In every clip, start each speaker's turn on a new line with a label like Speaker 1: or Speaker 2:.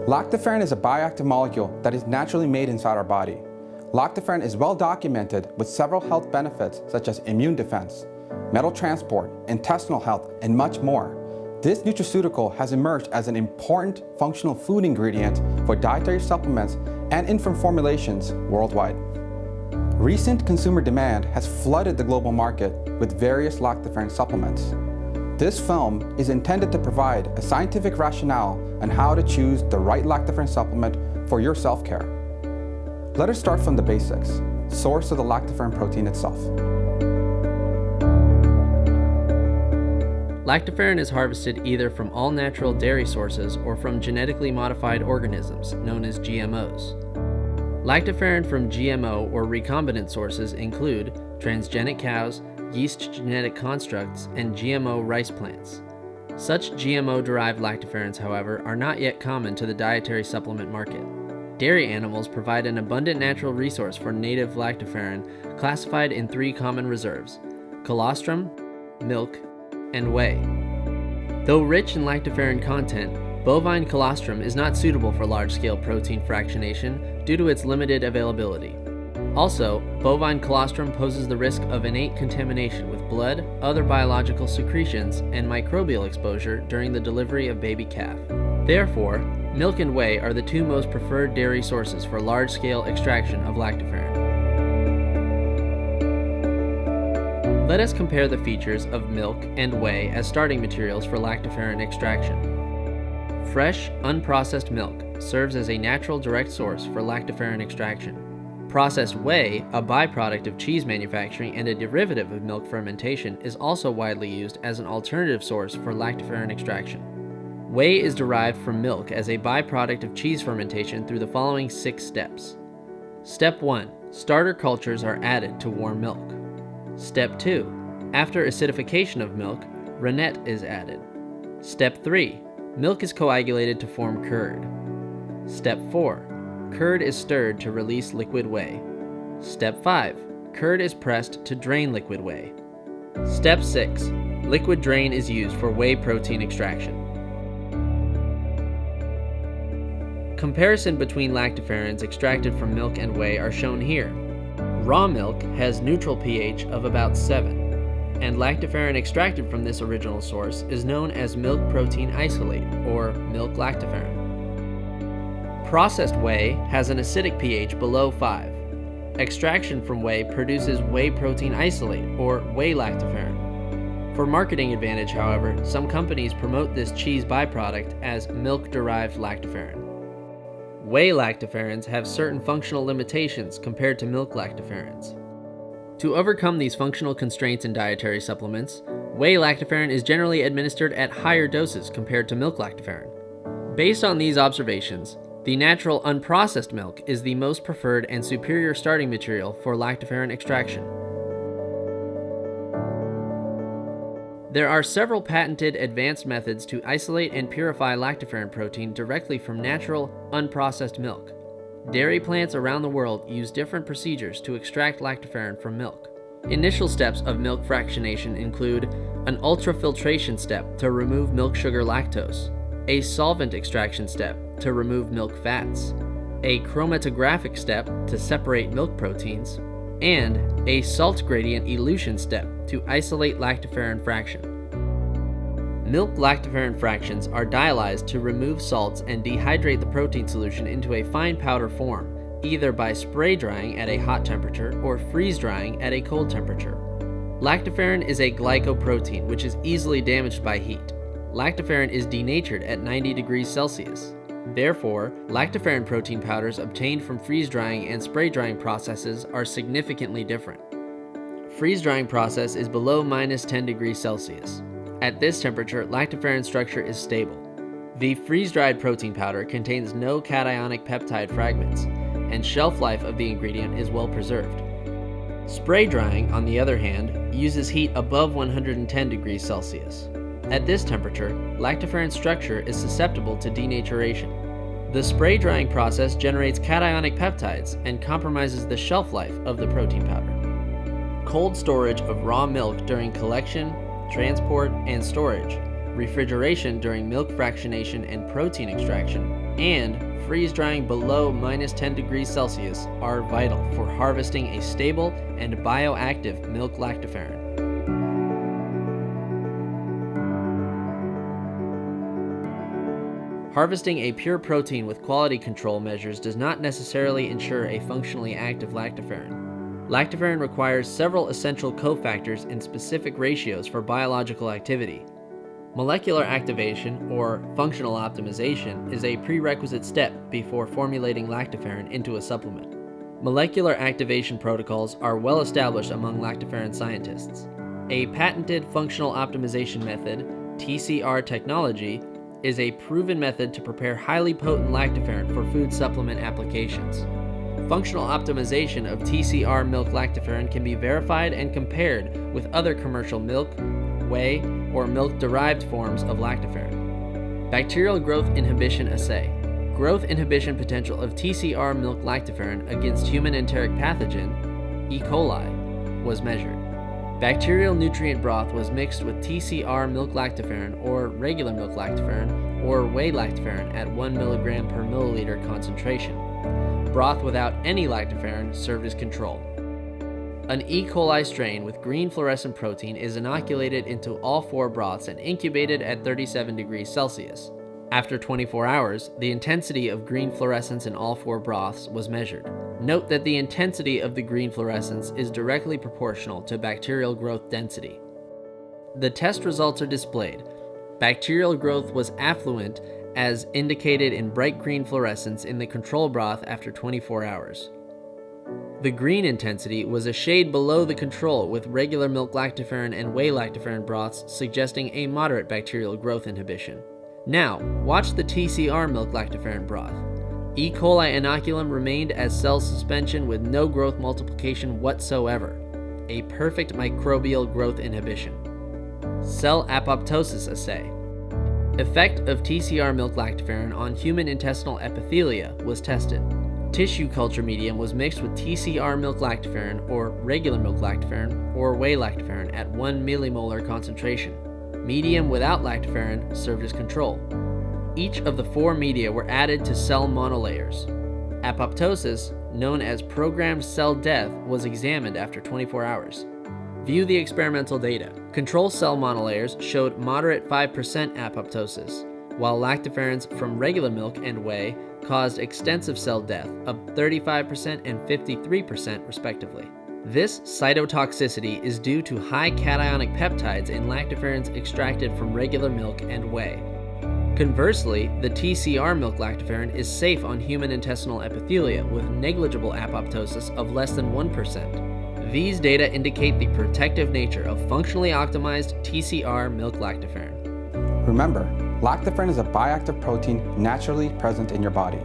Speaker 1: Lactoferrin is a bioactive molecule that is naturally made inside our body. Lactoferrin is well documented with several health benefits such as immune defense, metal transport, intestinal health, and much more. This nutraceutical has emerged as an important functional food ingredient for dietary supplements and infant formulations worldwide. Recent consumer demand has flooded the global market with various lactoferrin supplements. This film is intended to provide a scientific rationale on how to choose the right lactoferrin supplement for your self-care. Let us start from the basics. Source of the lactoferrin protein itself.
Speaker 2: Lactoferrin is harvested either from all-natural dairy sources or from genetically modified organisms, known as GMOs. Lactoferrin from GMO or recombinant sources include transgenic cows, yeast genetic constructs, and GMO rice plants. Such GMO-derived lactoferrins, however, are not yet common to the dietary supplement market. Dairy animals provide an abundant natural resource for native lactoferrin, classified in 3 common reserves: colostrum, milk, and whey. Though rich in lactoferrin content, bovine colostrum is not suitable for large-scale protein fractionation due to its limited availability. Also, bovine colostrum poses the risk of innate contamination with blood, other biological secretions, and microbial exposure during the delivery of baby calf. Therefore, milk and whey are the 2 most preferred dairy sources for large-scale extraction of lactoferrin. Let us compare the features of milk and whey as starting materials for lactoferrin extraction. Fresh, unprocessed milk serves as a natural direct source for lactoferrin extraction. Processed whey, a byproduct of cheese manufacturing and a derivative of milk fermentation, is also widely used as an alternative source for lactoferrin extraction. Whey is derived from milk as a byproduct of cheese fermentation through the following 6 steps. Step 1. Starter cultures are added to warm milk. Step 2. After acidification of milk, rennet is added. Step 3. Milk is coagulated to form curd. Step 4. Curd is stirred to release liquid whey. Step 5. Curd is pressed to drain liquid whey. Step 6. Liquid drain is used for whey protein extraction. Comparison between lactoferrins extracted from milk and whey are shown here. Raw milk has neutral pH of about 7, and lactoferrin extracted from this original source is known as milk protein isolate, or milk lactoferrin. Processed whey has an acidic pH below 5. Extraction from whey produces whey protein isolate, or whey lactoferrin. For marketing advantage, however, some companies promote this cheese byproduct as milk-derived lactoferrin. Whey lactoferrins have certain functional limitations compared to milk lactoferrins. To overcome these functional constraints in dietary supplements, whey lactoferrin is generally administered at higher doses compared to milk lactoferrin. Based on these observations, the natural unprocessed milk is the most preferred and superior starting material for lactoferrin extraction. There are several patented advanced methods to isolate and purify lactoferrin protein directly from natural, unprocessed milk. Dairy plants around the world use different procedures to extract lactoferrin from milk. Initial steps of milk fractionation include an ultrafiltration step to remove milk sugar lactose, a solvent extraction step to remove milk fats, a chromatographic step to separate milk proteins, and a salt gradient elution step to isolate lactoferrin fraction. Milk lactoferrin fractions are dialyzed to remove salts and dehydrate the protein solution into a fine powder form, either by spray drying at a hot temperature or freeze drying at a cold temperature. Lactoferrin is a glycoprotein which is easily damaged by heat. Lactoferrin is denatured at 90 degrees Celsius. Therefore, lactoferrin protein powders obtained from freeze drying and spray drying processes are significantly different. Freeze drying process is below -10 degrees Celsius. At this temperature, lactoferrin structure is stable. The freeze-dried protein powder contains no cationic peptide fragments, and shelf life of the ingredient is well preserved. Spray drying, on the other hand, uses heat above 110 degrees Celsius. At this temperature, lactoferrin structure is susceptible to denaturation. The spray drying process generates cationic peptides and compromises the shelf life of the protein powder. Cold storage of raw milk during collection, transport, and storage, refrigeration during milk fractionation and protein extraction, and freeze drying below -10 degrees Celsius are vital for harvesting a stable and bioactive milk lactoferrin. Harvesting a pure protein with quality control measures does not necessarily ensure a functionally active lactoferrin. Lactoferrin requires several essential cofactors in specific ratios for biological activity. Molecular activation, or functional optimization, is a prerequisite step before formulating lactoferrin into a supplement. Molecular activation protocols are well established among lactoferrin scientists. A patented functional optimization method, TCR technology, is a proven method to prepare highly potent lactoferrin for food supplement applications. Functional optimization of TCR milk lactoferrin can be verified and compared with other commercial milk, whey, or milk-derived forms of lactoferrin. Bacterial growth inhibition assay. Growth inhibition potential of TCR milk lactoferrin against human enteric pathogen, E. coli, was measured. Bacterial nutrient broth was mixed with TCR milk lactoferrin or regular milk lactoferrin or whey lactoferrin at 1 mg per milliliter concentration. Broth without any lactoferrin served as control. An E. coli strain with green fluorescent protein is inoculated into all 4 broths and incubated at 37 degrees Celsius. After 24 hours, the intensity of green fluorescence in all 4 broths was measured. Note that the intensity of the green fluorescence is directly proportional to bacterial growth density. The test results are displayed. Bacterial growth was affluent as indicated in bright green fluorescence in the control broth after 24 hours. The green intensity was a shade below the control with regular milk lactoferrin and whey lactoferrin broths suggesting a moderate bacterial growth inhibition. Now, watch the TCR milk lactoferrin broth. E. coli inoculum remained as cell suspension with no growth multiplication whatsoever, a perfect microbial growth inhibition. Cell apoptosis assay. Effect of TCR milk lactoferrin on human intestinal epithelia was tested. Tissue culture medium was mixed with TCR milk lactoferrin or regular milk lactoferrin or whey lactoferrin at 1 millimolar concentration. Medium without lactoferrin served as control. Each of the 4 media were added to cell monolayers. Apoptosis, known as programmed cell death, was examined after 24 hours. View the experimental data. Control cell monolayers showed moderate 5% apoptosis, while lactoferrins from regular milk and whey caused extensive cell death of 35% and 53% respectively. This cytotoxicity is due to high cationic peptides in lactoferrins extracted from regular milk and whey. Conversely, the TCR milk lactoferrin is safe on human intestinal epithelia with negligible apoptosis of less than 1%. These data indicate the protective nature of functionally optimized TCR milk lactoferrin.
Speaker 1: Remember, lactoferrin is a bioactive protein naturally present in your body.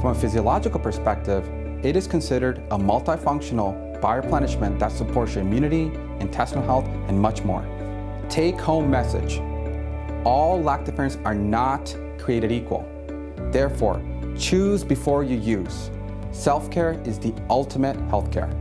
Speaker 1: From a physiological perspective, it is considered a multifunctional bioreplenishment that supports your immunity, intestinal health, and much more. Take-home message. All lactoferrins are not created equal. Therefore, choose before you use. Self-care is the ultimate healthcare.